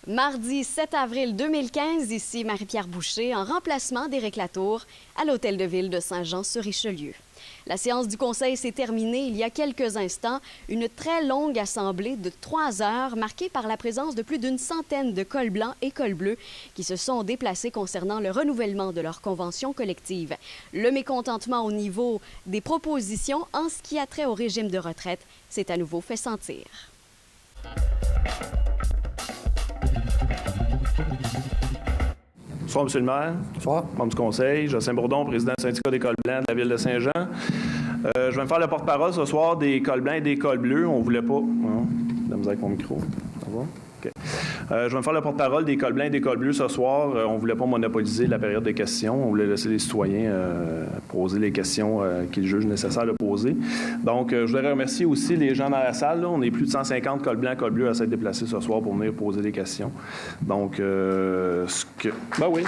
Mardi 7 avril 2015, ici Marie-Pierre Boucher, en remplacement d'Éric Latour, à l'Hôtel de Ville de Saint-Jean-sur-Richelieu. La séance du Conseil s'est terminée il y a quelques instants. Une très longue assemblée de 3 heures, marquée par la présence de plus d'une centaine de cols blancs et cols bleus qui se sont déplacés concernant le renouvellement de leur convention collective. Le mécontentement au niveau des propositions en ce qui a trait au régime de retraite s'est à nouveau fait sentir. Bonsoir, M. le maire. Bonsoir. Membre du Conseil. Jocelyn Bourdon, président du syndicat des cols blancs de la Ville de Saint-Jean. Je vais me faire le porte-parole ce soir des cols blancs et des cols bleus. On ne voulait pas. Non, la misère avec mon micro. Ça va? OK. Je vais me faire le porte-parole des cols blancs et des cols bleus ce soir. On ne voulait pas monopoliser la période de questions. On voulait laisser les citoyens poser les questions qu'ils jugent nécessaires de poser. Donc, je voudrais remercier aussi les gens dans la salle. Là. On est plus de 150 cols blancs et cols bleus à s'être déplacés ce soir pour venir poser des questions. Donc, Ben oui.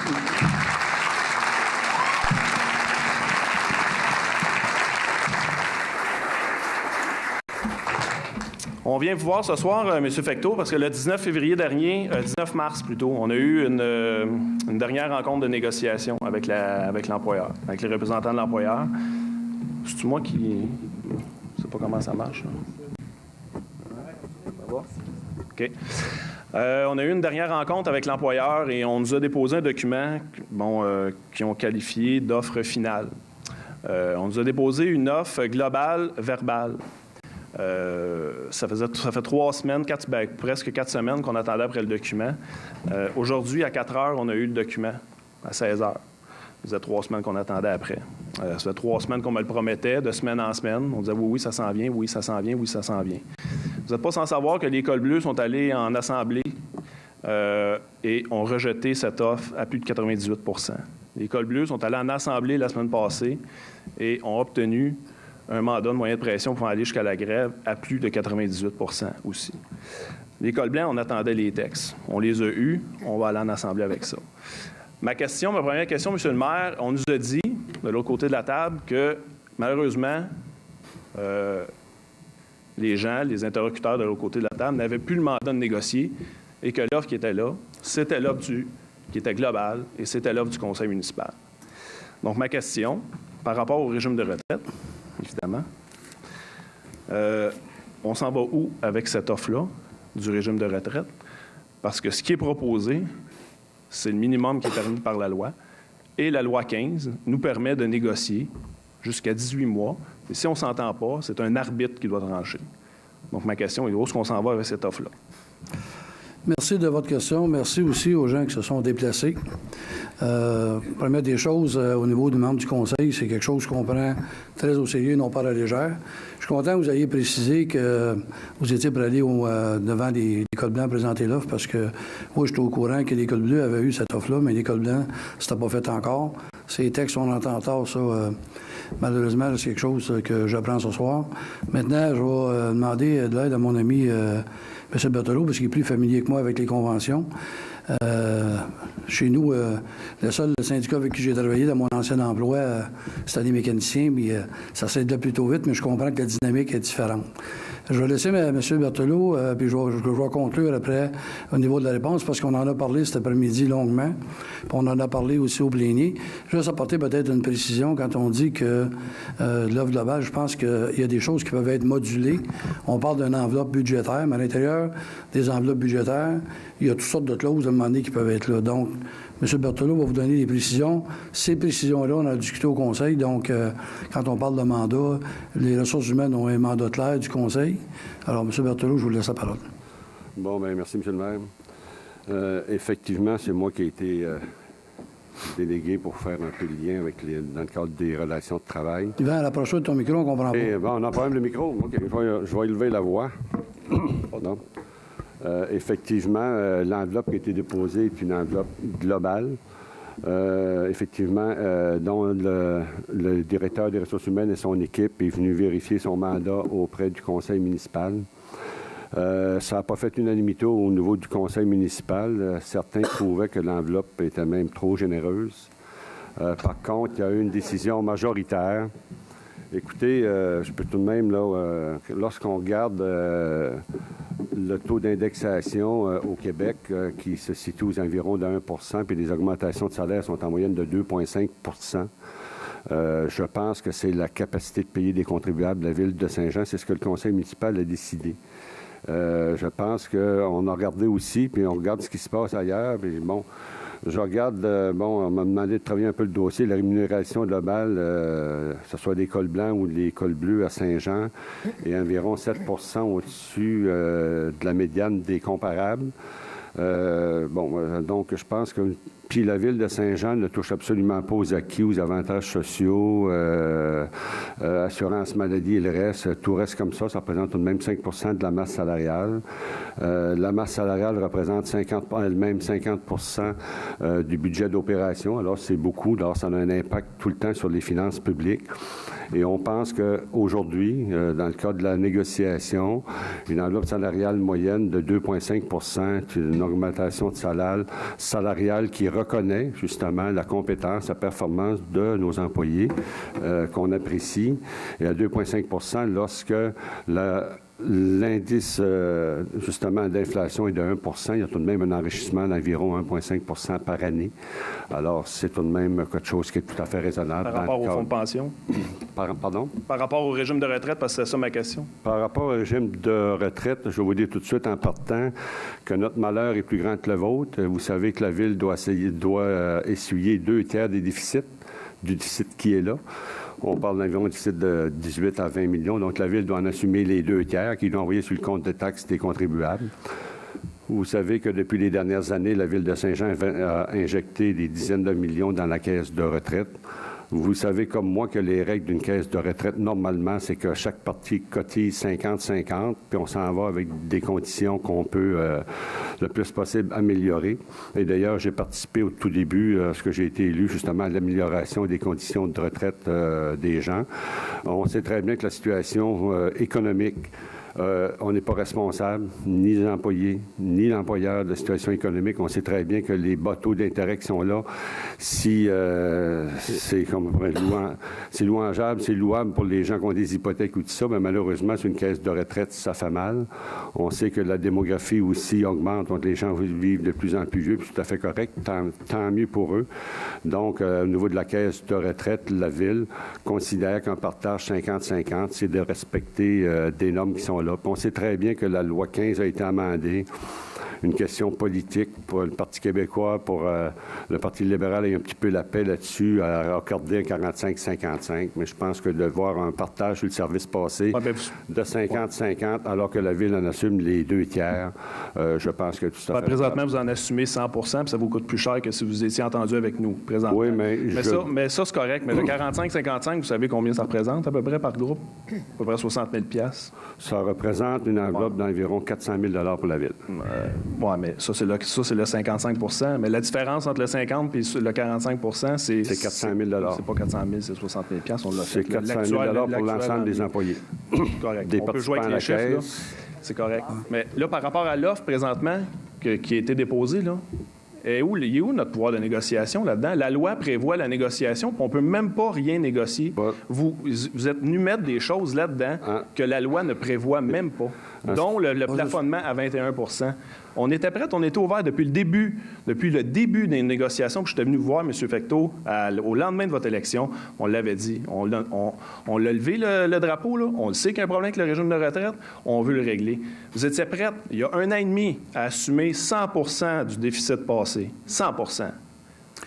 On vient vous voir ce soir, M. Fecteau, parce que le 19 février dernier, 19 mars plutôt, on a eu une dernière rencontre de négociation avec l'employeur, avec les représentants de l'employeur. C'est-tu moi qui... Je ne sais pas comment ça marche. Ça va? OK. On a eu une dernière rencontre avec l'employeur et on nous a déposé un document qu'ils ont qualifié d'offre finale. On nous a déposé une offre globale verbale. Ça fait 3 semaines, presque 4 semaines qu'on attendait après le document. Aujourd'hui, à 4 heures, on a eu le document, à 16 heures. Ça faisait 3 semaines qu'on attendait après. Ça fait 3 semaines qu'on me le promettait, de semaine en semaine. On disait oui, ça s'en vient, oui, ça s'en vient, oui, ça s'en vient. Vous n'êtes pas sans savoir que les cols bleus sont allés en assemblée et ont rejeté cette offre à plus de 98 %. Les cols bleus sont allés en assemblée la semaine passée et ont obtenu un mandat de moyen de pression pour aller jusqu'à la grève à plus de 98 % aussi. Les cols blancs, on attendait les textes. On les a eus, on va aller en assemblée avec ça. Ma première question, M. le maire, on nous a dit, de l'autre côté de la table, que malheureusement, les gens, les interlocuteurs de l'autre côté de la table, n'avaient plus le mandat de négocier et que l'offre qui était là, c'était l'offre qui était globale et c'était l'offre du conseil municipal. Donc, ma question, par rapport au régime de retraite, évidemment, on s'en va où avec cette offre-là du régime de retraite? Parce que ce qui est proposé, c'est le minimum qui est permis par la loi. Et la loi 15 nous permet de négocier jusqu'à 18 mois. Et si on ne s'entend pas, c'est un arbitre qui doit trancher. Donc, ma question est où est-ce qu'on s'en va avec cette offre-là? Merci de votre question. Merci aussi aux gens qui se sont déplacés. Première des choses, au niveau du membre du Conseil, c'est quelque chose qu'on prend très au sérieux, non pas à la légère. Je suis content que vous ayez précisé que vous étiez pour aller devant les cols blancs présenter l'offre, parce que moi, j'étais au courant que les cols bleus avaient eu cette offre-là, mais les cols blancs, c'était pas fait encore. Ces textes, on entend tard, ça. Malheureusement, c'est quelque chose que j'apprends ce soir. Maintenant, je vais demander de l'aide à mon ami M. Berthelot, parce qu'il est plus familier que moi avec les conventions. Chez nous, le seul syndicat avec qui j'ai travaillé dans mon ancien emploi, c'était les mécaniciens, mais ça s'aide plutôt vite, mais je comprends que la dynamique est différente. Je vais laisser M. Berthelot, puis je vais conclure après au niveau de la réponse, parce qu'on en a parlé cet après-midi longuement, puis on en a parlé aussi au plénier. Je vais apporter peut-être une précision quand on dit que l'offre globale, je pense qu'il y a des choses qui peuvent être modulées. On parle d'une enveloppe budgétaire, mais à l'intérieur des enveloppes budgétaires, il y a toutes sortes de clauses à un moment donné qui peuvent être là. Donc, M. Berthelot va vous donner des précisions. Ces précisions-là, on a discuté au Conseil. Donc, quand on parle de mandat, les ressources humaines ont un mandat clair du Conseil. Alors, M. Berthelot, je vous laisse la parole. Bon, bien, merci, M. le maire. Effectivement, c'est moi qui ai été délégué pour faire un peu le lien dans le cadre des relations de travail. Yvan, approche-toi de ton micro, on ne comprend pas. Bon, on a pas même le micro. OK, je vais élever la voix. Pardon. Effectivement, l'enveloppe qui a été déposée est une enveloppe globale. Effectivement, dont le directeur des ressources humaines et son équipe est venu vérifier son mandat auprès du conseil municipal. Ça n'a pas fait unanimité au niveau du conseil municipal. Certains trouvaient que l'enveloppe était même trop généreuse. Par contre, il y a eu une décision majoritaire Écoutez, je peux tout de même, là, lorsqu'on regarde le taux d'indexation au Québec qui se situe aux environs de 1 % puis les augmentations de salaire sont en moyenne de 2,5 % je pense que c'est la capacité de payer des contribuables de la Ville de Saint-Jean. C'est ce que le conseil municipal a décidé. Je pense qu'on a regardé aussi, puis on regarde ce qui se passe ailleurs, puis bon... Je regarde, on m'a demandé de travailler un peu le dossier, la rémunération globale, que ce soit des cols blancs ou des cols bleus à Saint-Jean, est environ 7 % au-dessus de la médiane des comparables. Donc, je pense que... Puis la Ville de Saint-Jean ne touche absolument pas aux acquis, aux avantages sociaux, assurance maladie et le reste. Tout reste comme ça représente tout de même 5 % de la masse salariale. La masse salariale représente elle-même 50 % du budget d'opération. Alors, c'est beaucoup. Alors, ça a un impact tout le temps sur les finances publiques. Et on pense qu'aujourd'hui, dans le cadre de la négociation, une enveloppe salariale moyenne de 2,5 % une augmentation de salaire salariale qui reconnaît justement la compétence, la performance de nos employés qu'on apprécie. Et à 2,5 % lorsque l'indice, justement, d'inflation est de 1 % il y a tout de même un enrichissement d'environ 1,5 % par année. Alors, c'est tout de même quelque chose qui est tout à fait raisonnable. Par rapport au fonds de pension? Pardon? Par rapport au régime de retraite, parce que c'est ça ma question. Par rapport au régime de retraite, je vais vous dire tout de suite en partant que notre malheur est plus grand que le vôtre. Vous savez que la Ville doit essuyer 2 tiers des déficits, du déficit qui est là. On parle d'environ un déficit de 18 à 20 millions. Donc, la Ville doit en assumer les 2 tiers qui doit envoyer sur le compte de taxes des contribuables. Vous savez que depuis les dernières années, la Ville de Saint-Jean a injecté des dizaines de millions dans la caisse de retraite. Vous savez comme moi que les règles d'une caisse de retraite, normalement, c'est que chaque partie cotise 50-50, puis on s'en va avec des conditions qu'on peut, le plus possible, améliorer. Et d'ailleurs, j'ai participé au tout début, lorsque j'ai été élu, justement, à l'amélioration des conditions de retraite des gens. On sait très bien que la situation économique, on n'est pas responsable, ni les employés, ni l'employeur de la situation économique. On sait très bien que les bateaux d'intérêt qui sont là, si c'est louangeable, c'est louable pour les gens qui ont des hypothèques ou tout ça, mais malheureusement, sur une caisse de retraite, ça fait mal. On sait que la démographie aussi augmente, donc les gens vivent de plus en plus vieux, puis c'est tout à fait correct, tant mieux pour eux. Donc, au niveau de la caisse de retraite, la Ville considère qu'un partage 50-50, c'est de respecter des normes qui sont là. Puis on sait très bien que la loi 15 a été amendée. Une question politique pour le Parti québécois, pour le Parti libéral a eu un petit peu la paix là-dessus, à accorder un 45-55. Mais je pense que de voir un partage sur le service passé de 50-50, alors que la Ville en assume les 2 tiers, je pense que tout ça fait... Présentement, vous en assumez 100 % puis ça vous coûte plus cher que si vous étiez entendu avec nous, présentement. Oui, mais ça, c'est correct. Mais le 45-55, vous savez combien ça représente à peu près par groupe? À peu près 60 000 $. Ça représente une enveloppe d'environ 400 000 pour la Ville. Oui, mais ça, c'est le 55 %. Mais la différence entre le 50 et le 45 c'est 400 000 c'est pas 400 000, c'est 60 000 $. On l'a fait. C'est 400 000 pour l'ensemble des employés. Correct. Des on peut jouer avec les chiffres, là. C'est correct. Mais là, par rapport à l'offre présentement qui a été déposée, là, il est où notre pouvoir de négociation là-dedans? La loi prévoit la négociation, puis on ne peut même pas rien négocier. Vous êtes venu mettre des choses là-dedans que la loi ne prévoit même pas, dont le plafonnement à 21 %. On était prêts, on était ouvert depuis le début des négociations. Puis je suis venu vous voir, M. Fecteau, au lendemain de votre élection. On l'avait dit. On l'a levé, le drapeau. Là. On le sait qu'il y a un problème avec le régime de retraite. On veut le régler. Vous étiez prêts, il y a 1 an et demi, à assumer 100 % du déficit passé. 100 %.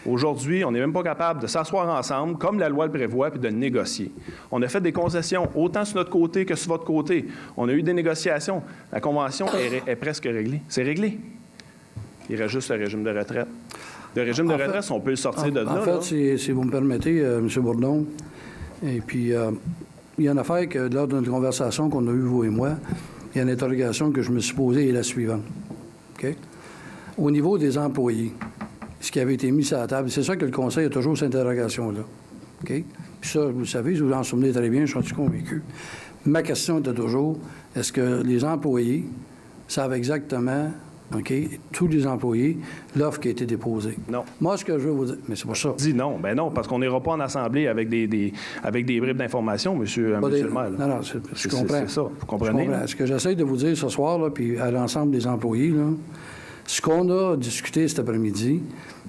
Aujourd'hui, on n'est même pas capable de s'asseoir ensemble, comme la loi le prévoit, puis de négocier. On a fait des concessions, autant sur notre côté que sur votre côté. On a eu des négociations. La convention est presque réglée. C'est réglé. Il reste juste le régime de retraite. Le régime de retraite, on peut le sortir de là. En fait, si vous me permettez, M. Bourdon, et puis il y a une affaire que, lors d'une conversation qu'on a eue, vous et moi, il y a une interrogation que je me suis posée et la suivante. OK? Au niveau des employés, ce qui avait été mis sur la table. C'est ça que le Conseil a toujours cette interrogation-là. OK? Puis ça, vous le savez, vous vous en souvenez très bien, je suis convaincu. Ma question était toujours, est-ce que les employés savent exactement OK, tous les employés, l'offre qui a été déposée. Non. Moi, ce que je veux vous dire, mais c'est pour ça. Dis non. Ben non, parce qu'on n'ira pas en assemblée avec des bribes d'informations, monsieur le maire. Non, non, je comprends. C'est ça, vous comprenez? Ce que j'essaie de vous dire ce soir, là, puis à l'ensemble des employés, là, ce qu'on a discuté cet après-midi,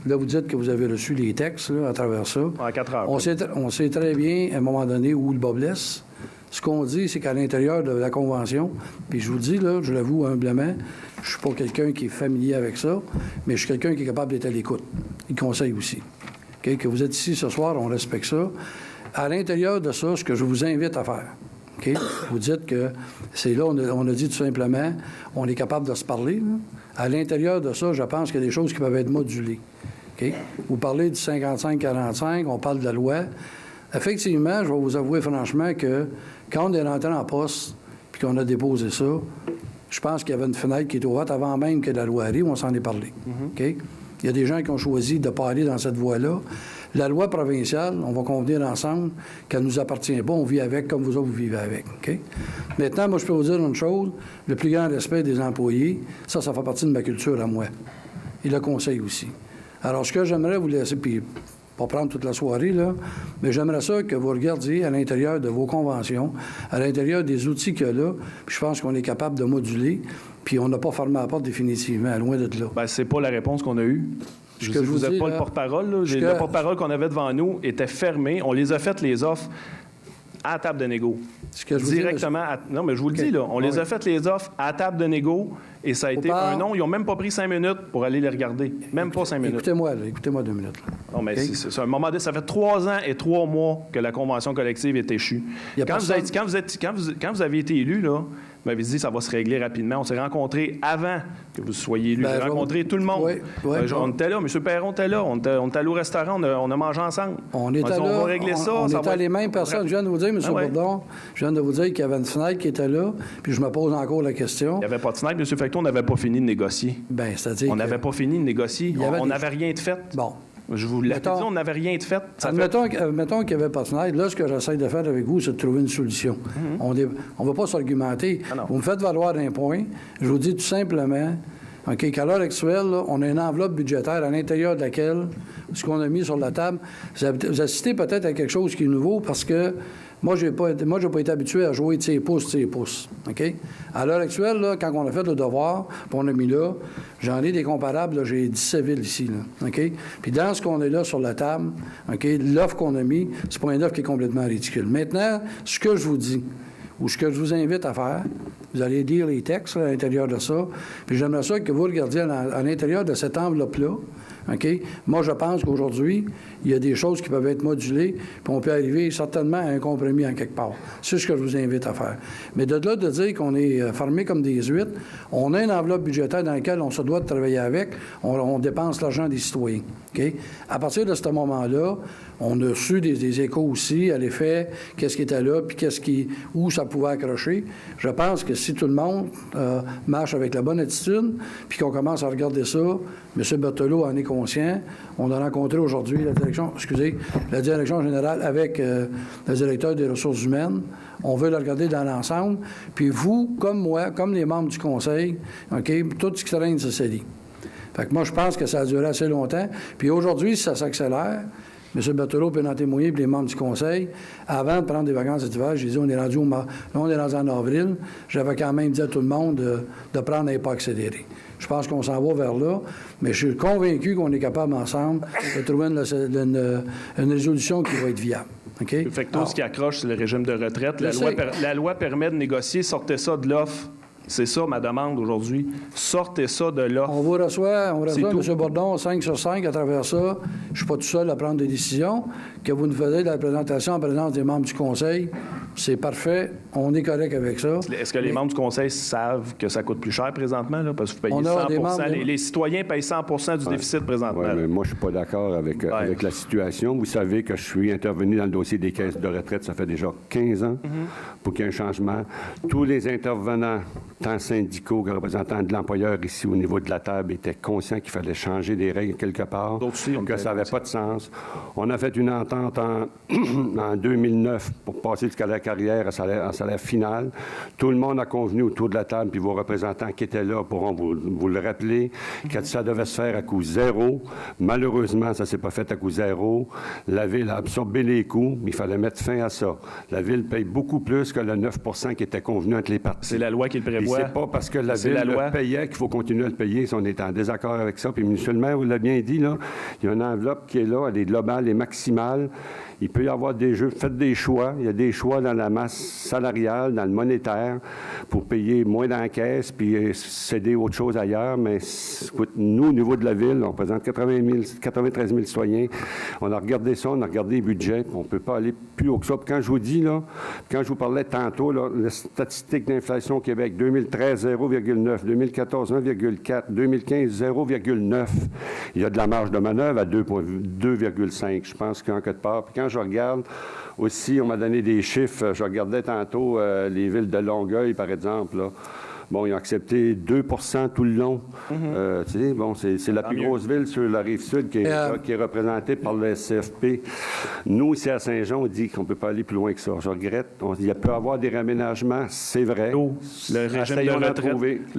là, vous dites que vous avez reçu les textes là, à travers ça. En 4 heures. On sait très bien, à un moment donné, où le bas blesse. Ce qu'on dit, c'est qu'à l'intérieur de la Convention, puis je vous dis, là, je l'avoue humblement, je suis pas quelqu'un qui est familier avec ça, mais je suis quelqu'un qui est capable d'être à l'écoute. Il conseille aussi. Okay? Que vous êtes ici ce soir, on respecte ça. À l'intérieur de ça, ce que je vous invite à faire, okay? Vous dites que c'est là, on a dit tout simplement, on est capable de se parler. Là. À l'intérieur de ça, je pense qu'il y a des choses qui peuvent être modulées. Okay? Vous parlez du 55-45, on parle de la loi. Effectivement, je vais vous avouer franchement que quand on est rentré en poste puis qu'on a déposé ça, je pense qu'il y avait une fenêtre qui était ouverte avant même que la loi arrive, on s'en est parlé. OK? Il y a des gens qui ont choisi de ne pas aller dans cette voie-là. La loi provinciale, on va convenir ensemble qu'elle ne nous appartient pas, on vit avec comme vous autres, vous vivez avec. OK? Maintenant, moi, je peux vous dire une chose, le plus grand respect des employés, ça fait partie de ma culture à moi. Et le conseil aussi. Alors, ce que j'aimerais vous laisser, puis pas prendre toute la soirée, là, mais j'aimerais ça que vous regardiez à l'intérieur de vos conventions, à l'intérieur des outils qu'il y a là, puis je pense qu'on est capable de moduler, puis on n'a pas fermé la porte définitivement, loin de là. Bien, c'est pas la réponse qu'on a eue. Vous n'êtes pas le porte-parole. Le porte-parole qu'on avait devant nous était fermé. On les a faites, les offres, à la table de négo. Directement. Non, mais je vous le dis, là, on les a faites, les offres, à la table de négo, et ça a été un non. Ils n'ont même pas pris 5 minutes pour aller les regarder. Même pas 5 minutes. Écoutez-moi 2 minutes. Là. Non, mais c'est un moment donné, ça fait 3 ans et 3 mois que la convention collective est échue. Quand vous avez été élu, là, vous m'avez dit que ça va se régler rapidement. On s'est rencontrés avant que vous soyez élu. J'ai rencontré tout le monde. On était là. M. Perron était là. On était allé au restaurant. On a mangé ensemble. On va régler ça. On était les mêmes personnes. Je viens de vous dire, M. Bourdon, je viens de vous dire qu'il y avait une fenêtre qui était là. Puis je me pose encore la question. Il n'y avait pas de fenêtre, M. Fecteau. On n'avait pas fini de négocier. C'est-à-dire on n'avait pas fini de négocier. On n'avait rien de fait. Bon. Je vous l'ai dit, on n'avait rien de fait. Admettons qu'il n'y avait pas de fenêtre. Là, ce que j'essaie de faire avec vous, c'est de trouver une solution. On ne va pas s'argumenter. Vous me faites valoir un point. Je vous dis tout simplement qu'à l'heure actuelle, là, on a une enveloppe budgétaire à l'intérieur de laquelle, ce qu'on a mis sur la table, vous assistez peut-être à quelque chose qui est nouveau parce que moi, je n'ai pas été habitué à jouer de ses pouces. OK? À l'heure actuelle, là, quand on a fait le devoir, puis on a mis là, j'en ai des comparables, là, j'ai 17 villes ici. Là, OK? Puis dans ce qu'on est là sur la table, OK, l'offre qu'on a mis, c'est pas une offre qui est complètement ridicule. Maintenant, ce que je vous dis, ou ce que je vous invite à faire, vous allez lire les textes là, à l'intérieur de ça, puis j'aimerais ça que vous regardiez à l'intérieur de cette enveloppe-là. OK? Moi, je pense qu'aujourd'hui, il y a des choses qui peuvent être modulées, puis on peut arriver certainement à un compromis en quelque part. C'est ce que je vous invite à faire. Mais de là de dire qu'on est fermé comme des huîtres, on a une enveloppe budgétaire dans laquelle on se doit de travailler avec, on dépense l'argent des citoyens. OK? À partir de ce moment-là, on a reçu des échos aussi à l'effet, qu'est-ce qui était là, puis où ça pouvait accrocher. Je pense que si tout le monde marche avec la bonne attitude, puis qu'on commence à regarder ça, M. Berthelot en est conscient. On a rencontré aujourd'hui la direction générale avec le directeur des ressources humaines. On veut le regarder dans l'ensemble. Puis vous, comme moi, comme les membres du conseil, OK, tout ce qui traîne, ça s'allie. Fait que moi, je pense que ça a duré assez longtemps. Puis aujourd'hui, si ça s'accélère, M. Berthelot peut en témoigner, puis les membres du conseil, avant de prendre des vacances cet hiver, j'ai dit, on est rendu en avril, j'avais quand même dit à tout le monde de prendre un pas accéléré. Je pense qu'on s'en va vers là, mais je suis convaincu qu'on est capable ensemble de trouver une résolution qui va être viable. Okay? Fait que tout ce qui accroche, c'est le régime de retraite. La loi permet de négocier, sortez ça de l'offre. C'est ça ma demande aujourd'hui. Sortez ça de l'offre. On vous reçoit, M. Bourdon, 5 sur 5 à travers ça. Je ne suis pas tout seul à prendre des décisions. Que vous nous faisiez de la présentation en présence des membres du conseil, c'est parfait. On est correct avec ça. Est-ce que les membres du conseil savent que ça coûte plus cher présentement? Là? Parce que vous payez 100 les citoyens payent 100 du déficit présentement. Oui, mais moi, je ne suis pas d'accord avec la situation. Vous savez que je suis intervenu dans le dossier des caisses de retraite, ça fait déjà 15 ans pour qu'il y ait un changement. Tous les intervenants, tant syndicaux que représentants de l'employeur ici au niveau de la table, étaient conscients qu'il fallait changer des règles quelque part, que ça n'avait pas de sens. On a fait une entente en 2009 pour passer jusqu'à la carrière en salaire final. Tout le monde a convenu autour de la table, puis vos représentants qui étaient là pourront vous le rappeler, que ça devait se faire à coût zéro. Malheureusement, ça ne s'est pas fait à coût zéro. La Ville a absorbé les coûts, mais il fallait mettre fin à ça. La Ville paye beaucoup plus que le 9 qui était convenu entre les parties. C'est la loi qui le prévoit. C'est pas parce que la Ville le payait qu'il faut continuer à le payer si on est en désaccord avec ça. Puis, M. le maire vous l'a bien dit, là, il y a une enveloppe qui est là, elle est globale et maximale. Il peut y avoir des jeux. Faites des choix. Il y a des choix dans la masse salariale, dans le monétaire, pour payer moins dans la caisse puis céder autre chose ailleurs. Mais écoute, nous, au niveau de la Ville, on représente 93 000 citoyens. On a regardé ça, on a regardé les budgets. On ne peut pas aller plus haut que ça. Puis quand je vous dis, là, quand je vous parlais tantôt, là, la statistique d'inflation au Québec, 2013, 0,9, 2014, 1,4, 2015, 0,9. Il y a de la marge de manœuvre à 2,5. Je pense qu'en quelque part. Puis quand je regarde aussi, on m'a donné des chiffres. Je regardais tantôt les villes de Longueuil, par exemple, là. Bon, ils ont accepté 2 tout le long. Tu sais, bon, c'est la plus grosse ville sur la Rive-Sud qui est représentée par le SCFP. Nous, ici à Saint-Jean, on dit qu'on ne peut pas aller plus loin que ça. Je regrette. Il peut y avoir des réaménagements, c'est vrai. Le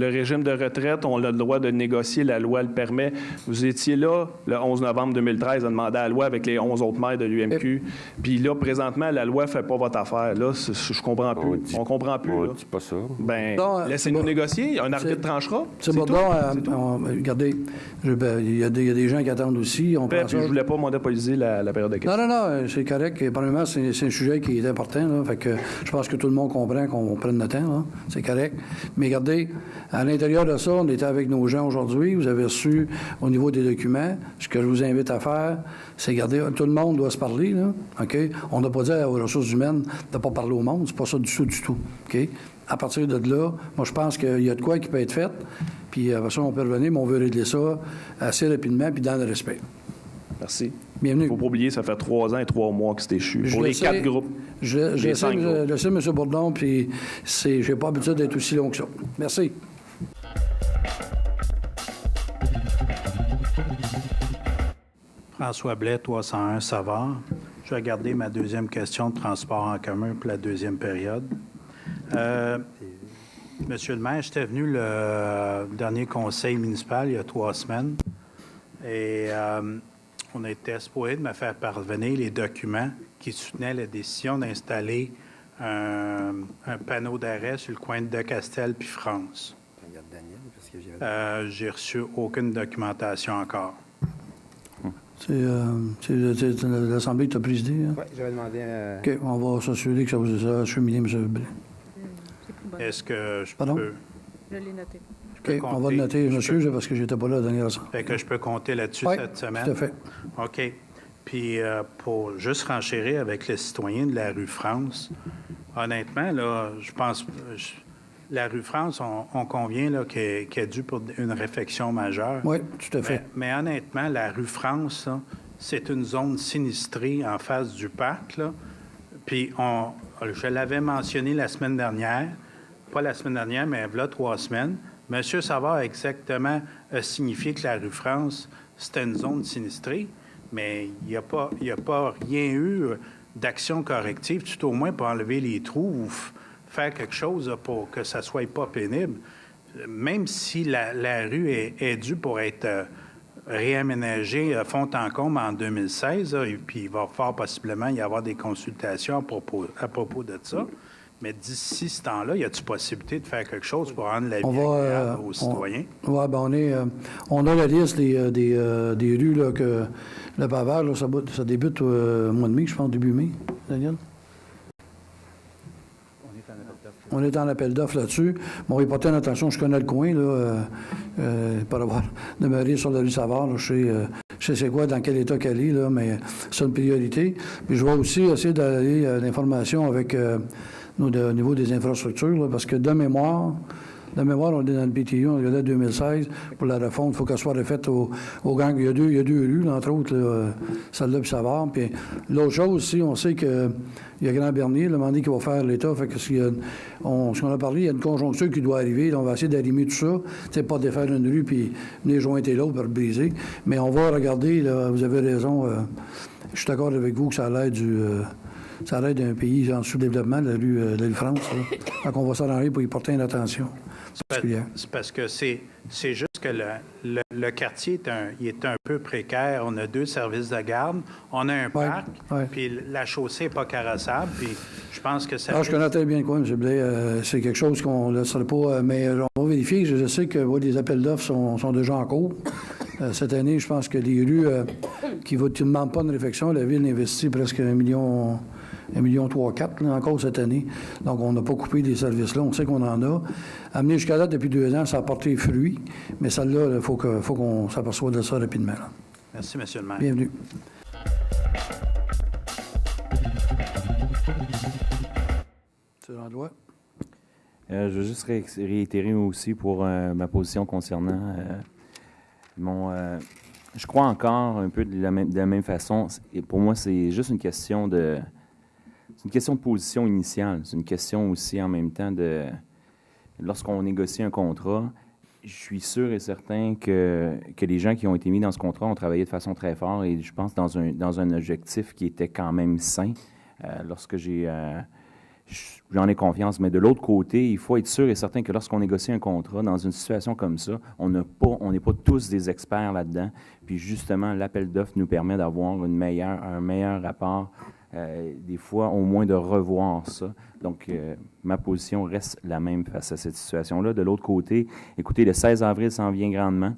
régime de retraite, on a le droit de négocier. La loi le permet. Vous étiez là, le 11 novembre 2013, à demander à la loi avec les 11 autres maires de l'UMQ. Puis là, présentement, la loi ne fait pas votre affaire. Là, je comprends plus. On comprend plus. On ne dit pas ça. Ben, laissez-nous négocier, un arbitre tranchera. C'est bon, regardez, il y a des gens qui attendent aussi. Je ne voulais pas monopoliser la période de questions. Non, c'est correct. Premièrement, c'est un sujet qui est important. Là, fait que je pense que tout le monde comprend qu'on prenne le temps. Là, c'est correct. Mais regardez, à l'intérieur de ça, on était avec nos gens aujourd'hui. Vous avez reçu au niveau des documents. Ce que je vous invite à faire, c'est regarder, tout le monde doit se parler. Là, OK? On n'a pas dit aux ressources humaines de ne pas parler au monde. C'est pas ça du tout. OK? À partir de là, moi, je pense qu'il y a de quoi qui peut être fait. Puis après ça, on peut revenir, mais on veut régler ça assez rapidement puis dans le respect. Merci. Bienvenue. Il ne faut pas oublier, ça fait 3 ans et 3 mois que c'était échu. Pour les 4 groupes. Je sais, M. Bourdon, puis je n'ai pas l'habitude d'être aussi long que ça. Merci. François Blais, 301 Savard. Je vais garder ma deuxième question de transport en commun pour la deuxième période. Monsieur le maire, j'étais venu le dernier conseil municipal il y a 3 semaines et on était supposé de me faire parvenir les documents qui soutenaient la décision d'installer un panneau d'arrêt sur le coin de Decastel puis France. J'ai reçu aucune documentation encore. C'est l'Assemblée que tu as présidée? Hein? Oui, j'avais demandé à... OK, on va s'assurer que ça vous a acheminé, M. Blais. Est-ce que je Pardon? peux... Je l'ai noté. OK, on va le noter, monsieur, parce que j'étais pas là la dernière assemblée. Fait que je peux compter là-dessus cette semaine? Tout à fait. OK. Puis pour juste renchérir avec les citoyens de la rue France, honnêtement, là, je pense... La rue France, on convient là, qu'elle est due pour une réfection majeure. Oui, tout à fait. Mais honnêtement, la rue France, là, c'est une zone sinistrée en face du parc. Là. Puis je l'avais mentionné la semaine dernière, pas la semaine dernière, mais il y a 3 semaines. Monsieur Savard a exactement signifié que la rue France, c'était une zone sinistrée, mais il n'y a pas rien eu d'action corrective, tout au moins pour enlever les trous ou faire quelque chose pour que ça ne soit pas pénible. Même si la rue est due pour être réaménagée fond en comble en 2016, et puis il va fort possiblement y avoir des consultations à propos de ça. Mais d'ici ce temps-là, y a-t-il possibilité de faire quelque chose pour rendre la vie agréable aux citoyens? Oui, bien, on a la liste des rues là, que le pavage, là, ça débute au mois de mai, je pense, début mai, Daniel? On est en appel d'offres là-dessus. Bon, il portait une attention, je connais le coin, là, par avoir demeuré sur la rue Savard, là, je sais c'est quoi, dans quel état qu'elle est, là, mais c'est une priorité. Puis je vais aussi essayer d'aller l'information avec au niveau des infrastructures, là, parce que de mémoire, on est dans le BTU, on regardait 2016 pour la refonte. Il faut qu'elle soit refaite au gang. Il y a deux rues, là, entre autres, là, celle-là puis Savard. Puis l'autre chose aussi, on sait qu'il y a Grand Bernier, le mandat qui va faire l'État. Fait que ce qu'on a parlé, il y a une conjoncture qui doit arriver. Là, on va essayer d'arrimer tout ça. C'est pas défaire une rue puis venir jointer l'autre pour briser. Mais on va regarder, là, vous avez raison. Je suis d'accord avec vous que ça a l'air ça aide un pays en sous-développement, la rue France. Là. Donc, on va s'arranger pour y porter une attention particulière. C'est parce que c'est juste que le quartier est un peu précaire. On a 2 services de garde, on a un parc, puis la chaussée n'est pas carrossable, puis je pense que ça... Je connais très bien le coin, M. Blais. C'est quelque chose qu'on ne laisserait pas, mais on va vérifier. Je sais que les appels d'offres sont déjà en cours. Cette année, je pense que les rues qui ne demandent pas de réfection, la Ville investit presque 1,3 million, 4 encore cette année. Donc, on n'a pas coupé les services-là. On sait qu'on en a. Amené jusqu'à là depuis 2 ans, ça a porté fruit. Mais celle-là, il faut qu'on s'aperçoive de ça rapidement. Là. Merci, M. le maire. Bienvenue. C'est l'endroit. Je veux juste réitérer aussi pour ma position concernant je crois encore un peu de la même façon. Et pour moi, c'est juste une question de... C'est une question de position initiale. C'est une question aussi en même temps de... Lorsqu'on négocie un contrat, je suis sûr et certain que les gens qui ont été mis dans ce contrat ont travaillé de façon très forte et je pense dans un objectif qui était quand même sain. Lorsque j'en ai confiance. Mais de l'autre côté, il faut être sûr et certain que lorsqu'on négocie un contrat, dans une situation comme ça, on n'est pas tous des experts là-dedans. Puis justement, l'appel d'offres nous permet d'avoir un meilleur rapport, des fois au moins de revoir ça. Donc, ma position reste la même face à cette situation-là. De l'autre côté, écoutez, le 16 avril s'en vient grandement.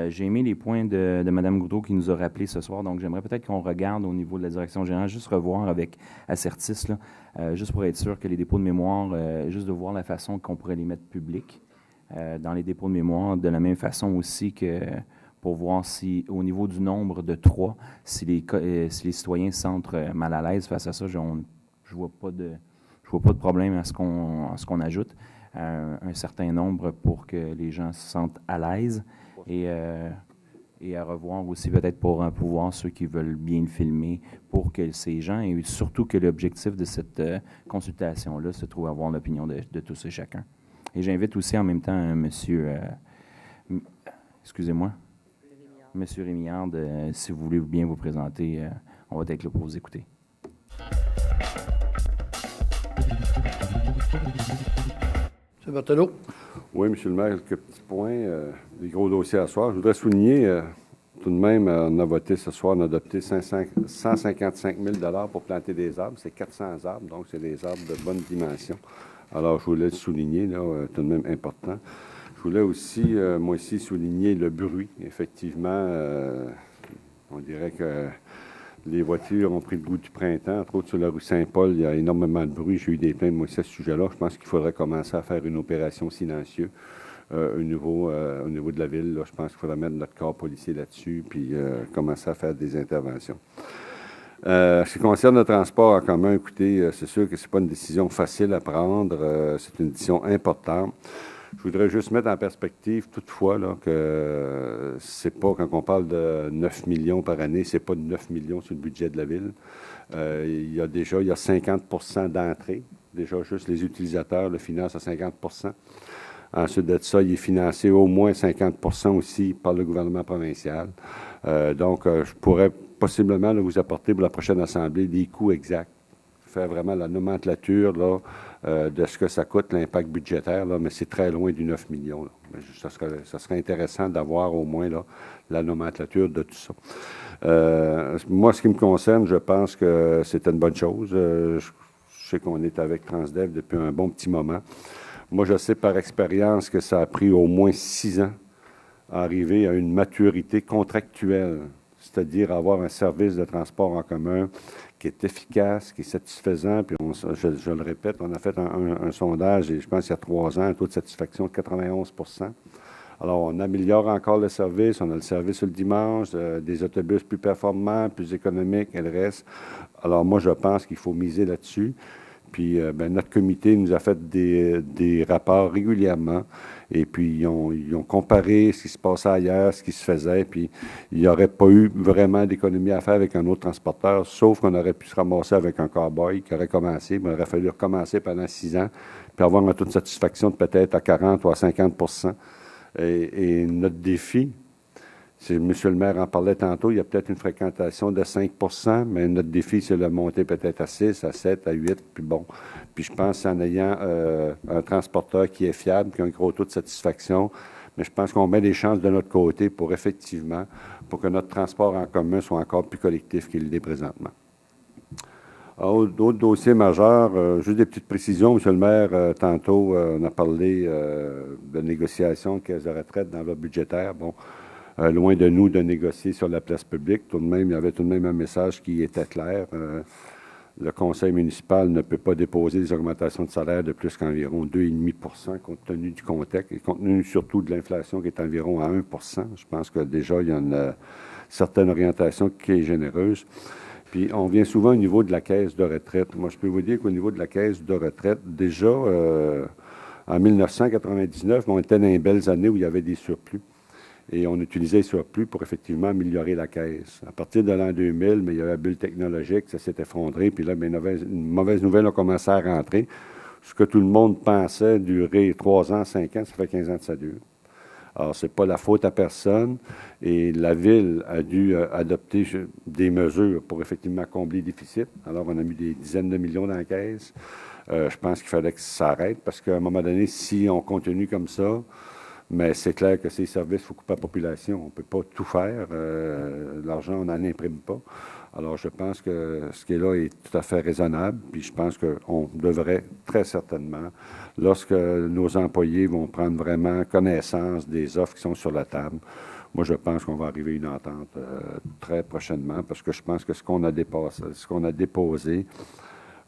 J'ai aimé les points de Mme Goudreau qui nous a rappelés ce soir, donc j'aimerais peut-être qu'on regarde au niveau de la direction générale, juste revoir avec Acertis, là, juste pour être sûr que les dépôts de mémoire, juste de voir la façon qu'on pourrait les mettre publics dans les dépôts de mémoire, de la même façon aussi que pour voir si, au niveau du nombre de 3, si les citoyens se sentent mal à l'aise face à ça, je vois pas de problème à ce qu'on ajoute un certain nombre pour que les gens se sentent à l'aise. Et à revoir aussi peut-être pour pouvoir ceux qui veulent bien le filmer pour que ces gens, et surtout que l'objectif de cette consultation-là se trouve à avoir l'opinion de tous et chacun. Et j'invite aussi en même temps monsieur Rémillard, si vous voulez bien vous présenter, on va être là pour vous écouter. M. Berthelot. Oui, M. le maire, quelques petits points. Les gros dossiers à soir. Je voudrais souligner, tout de même, on a voté ce soir, on a adopté 155 000 pour planter des arbres. C'est 400 arbres, donc c'est des arbres de bonne dimension. Alors, je voulais le souligner, là, tout de même important. Je voulais aussi, moi aussi, souligner le bruit. Effectivement, on dirait que les voitures ont pris le goût du printemps. Entre autres, sur la rue Saint-Paul, il y a énormément de bruit. J'ai eu des plaintes, moi aussi, à ce sujet-là. Je pense qu'il faudrait commencer à faire une opération silencieuse au niveau de la ville. Là, je pense qu'il faudrait mettre notre corps policier là-dessus puis commencer à faire des interventions. Ce qui concerne le transport en commun, écoutez, c'est sûr que ce n'est pas une décision facile à prendre. C'est une décision importante. Je voudrais juste mettre en perspective, toutefois, là, que c'est pas, quand on parle de 9 millions par année, c'est pas de 9 millions sur le budget de la Ville. Il y a 50 d'entrée. Déjà, juste les utilisateurs le financent à 50 Ensuite de ça, il est financé au moins 50 aussi par le gouvernement provincial. Donc, je pourrais possiblement là, vous apporter pour la prochaine Assemblée des coûts exacts. Faire vraiment la nomenclature là, de ce que ça coûte, l'impact budgétaire, là, mais c'est très loin du 9 millions. Là. Ça serait intéressant d'avoir au moins là, la nomenclature de tout ça. Moi, ce qui me concerne, je pense que c'est une bonne chose. Je sais qu'on est avec Transdev depuis un bon petit moment. Moi, je sais par expérience que ça a pris au moins 6 ans à arriver à une maturité contractuelle, c'est-à-dire avoir un service de transport en commun qui est efficace, qui est satisfaisant. Puis, je le répète, on a fait un sondage, et je pense qu'il y a 3 ans, un taux de satisfaction de 91 Alors, on améliore encore le service. On a le service le dimanche, des autobus plus performants, plus économiques, et le reste. Alors, moi, je pense qu'il faut miser là-dessus. Puis, notre comité nous a fait des rapports régulièrement. Et puis, ils ont comparé ce qui se passait ailleurs, ce qui se faisait. Puis, il n'y aurait pas eu vraiment d'économie à faire avec un autre transporteur, sauf qu'on aurait pu se ramasser avec un cow-boy qui aurait commencé. Mais il aurait fallu recommencer pendant 6 ans, puis avoir un taux de satisfaction de peut-être à 40 ou à 50 Et notre défi, M. le maire en parlait tantôt, il y a peut-être une fréquentation de 5 %, mais notre défi, c'est de le monter peut-être à 6, à 7, à 8, puis bon. Puis je pense en ayant un transporteur qui est fiable, qui a un gros taux de satisfaction, mais je pense qu'on met des chances de notre côté pour effectivement, pour que notre transport en commun soit encore plus collectif qu'il l'est présentement. D'autres dossiers majeurs, juste des petites précisions. Monsieur le maire, tantôt, on a parlé de négociations de caisse de retraite dans l'enveloppe budgétaire. Bon, loin de nous de négocier sur la place publique. Tout de même, il y avait tout de même un message qui était clair. Le conseil municipal ne peut pas déposer des augmentations de salaire de plus qu'environ 2,5 % compte tenu du contexte et compte tenu surtout de l'inflation qui est environ à 1 %. Je pense que déjà, il y a une certaine orientation qui est généreuse. Puis, on vient souvent au niveau de la caisse de retraite. Moi, je peux vous dire qu'au niveau de la caisse de retraite, déjà, en 1999, on était dans les belles années où il y avait des surplus. Et on utilisait les surplus pour effectivement améliorer la caisse. À partir de l'an 2000, mais il y avait la bulle technologique, ça s'est effondré. Puis là, une mauvaise nouvelle a commencé à rentrer. Ce que tout le monde pensait durer 3 ans, 5 ans, ça fait 15 ans que ça dure. Alors, ce n'est pas la faute à personne. Et la Ville a dû adopter des mesures pour effectivement combler les déficits. Alors, on a mis des dizaines de millions dans la caisse. Je pense qu'il fallait que ça s'arrête parce qu'à un moment donné, si on continue comme ça, mais c'est clair que ces services, il faut couper la population. On ne peut pas tout faire. L'argent, on n'en imprime pas. Alors, je pense que ce qui est là est tout à fait raisonnable. Puis je pense qu'on devrait très certainement, lorsque nos employés vont prendre vraiment connaissance des offres qui sont sur la table, moi, je pense qu'on va arriver à une entente très prochainement parce que je pense que ce qu'on a déposé,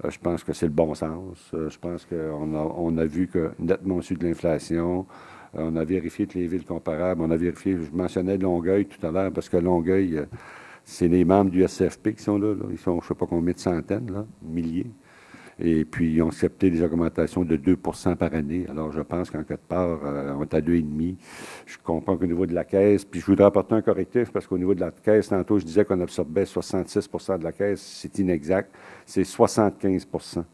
je pense que c'est le bon sens. Je pense qu'on a vu que nettement au-dessus de l'inflation, on a vérifié toutes les villes comparables. On a vérifié, je mentionnais Longueuil tout à l'heure, parce que Longueuil, c'est les membres du SFP qui sont là. Ils sont, je ne sais pas combien de centaines, là, milliers. Et puis, ils ont accepté des augmentations de 2 % par année. Alors, je pense qu'en quelque part, on est à 2,5 %. Je comprends qu'au niveau de la caisse, puis je voudrais apporter un correctif, parce qu'au niveau de la caisse, tantôt, je disais qu'on absorbait 66 % de la caisse. C'est inexact. C'est 75 %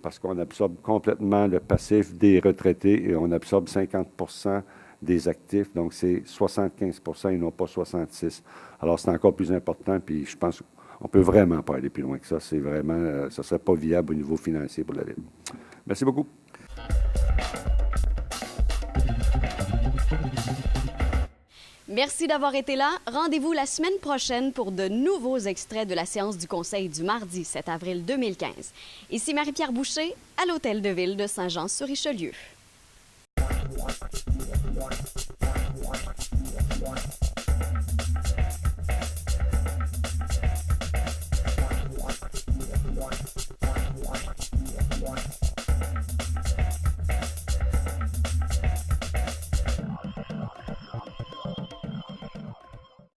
parce qu'on absorbe complètement le passif des retraités et on absorbe 50 % des actifs. Donc, c'est 75 % et non pas 66 %. Alors, c'est encore plus important, puis je pense qu'on ne peut vraiment pas aller plus loin que ça. C'est vraiment, ça ne serait pas viable au niveau financier pour la Ville. Merci beaucoup. Merci d'avoir été là. Rendez-vous la semaine prochaine pour de nouveaux extraits de la séance du Conseil du mardi 7 avril 2015. Ici Marie-Pierre Boucher, à l'Hôtel de Ville de Saint-Jean-sur-Richelieu.